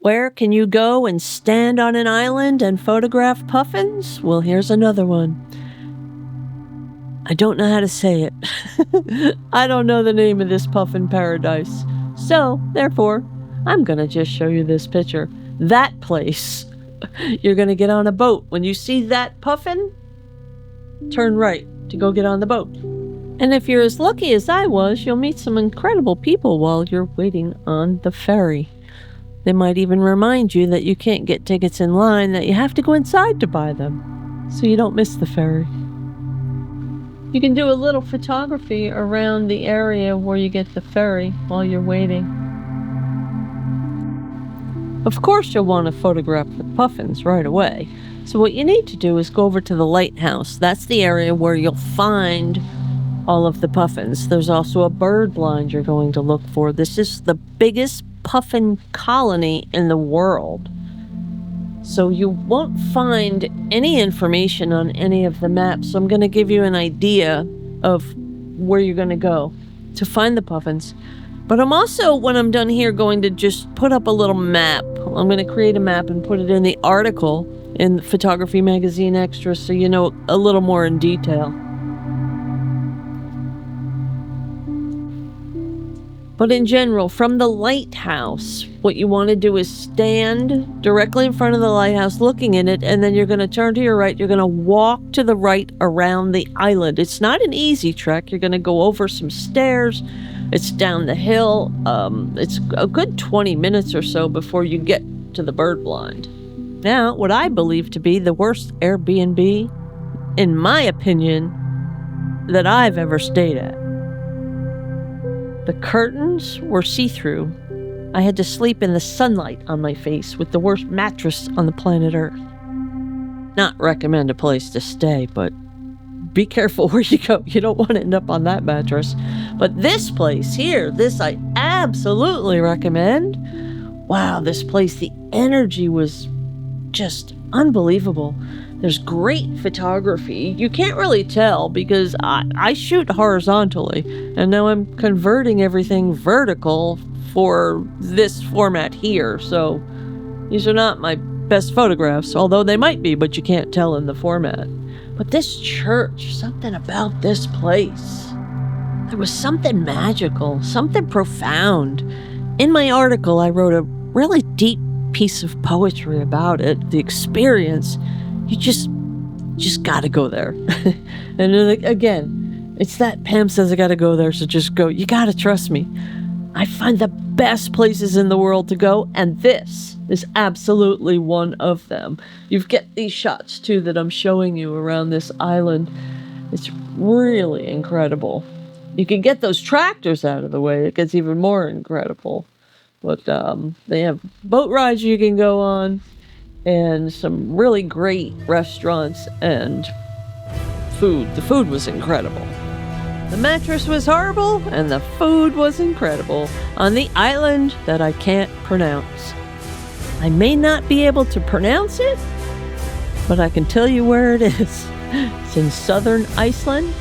Where can you go and stand on an island and photograph puffins? Well, here's another one. I don't know how to say it. I don't know the name of this puffin paradise. So, therefore, I'm going to just show you this picture. That place. You're going to get on a boat. When you see that puffin, turn right to go get on the boat. And if you're as lucky as I was, you'll meet some incredible people while you're waiting on the ferry. They might even remind you that you can't get tickets in line, that you have to go inside to buy them, so you don't miss the ferry. You can do a little photography around the area where you get the ferry while you're waiting. Of course, you'll want to photograph the puffins right away. So what you need to do is go over to the lighthouse. That's the area where you'll find all of the puffins. There's also a bird blind you're going to look for. This is the biggest puffin colony in the world. So you won't find any information on any of the maps. So I'm going to give you an idea of where you're going to go to find the puffins. But I'm also, when I'm done here, going to just put up a little map. I'm going to create a map and put it in the article in Photography Magazine Extra so you know a little more in detail. But in general, from the lighthouse, what you want to do is stand directly in front of the lighthouse looking in it, and then you're going to turn to your right. You're going to walk to the right around the island. It's not an easy trek. You're going to go over some stairs. It's down the hill. It's a good 20 minutes or so before you get to the bird blind. Now, what I believe to be the worst Airbnb, in my opinion, that I've ever stayed at. The curtains were see-through. I had to sleep in the sunlight on my face with the worst mattress on the planet Earth. Not recommend a place to stay, but be careful where you go. You don't want to end up on that mattress. But this place here, this I absolutely recommend. Wow, this place, the energy was just unbelievable. There's great photography. You can't really tell because I shoot horizontally, and now I'm converting everything vertical for this format here. So these are not my best photographs, although they might be, but you can't tell in the format. But this church, something about this place. There was something magical, something profound. In my article, I wrote a really deep piece of poetry about it, the experience. You just gotta go there. And again, it's that Pam says I gotta go there, so just go. You gotta trust me. I find the best places in the world to go, and this is absolutely one of them. You get these shots too that I'm showing you around this island. It's really incredible. You can get those tractors out of the way. It gets even more incredible. But they have boat rides you can go on, and some really great restaurants and food. The food was incredible. The mattress was horrible, and the food was incredible on the island that I can't pronounce. I may not be able to pronounce it, but I can tell you where it is. It's in southern Iceland,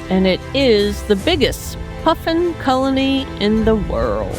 and it is the biggest puffin colony in the world.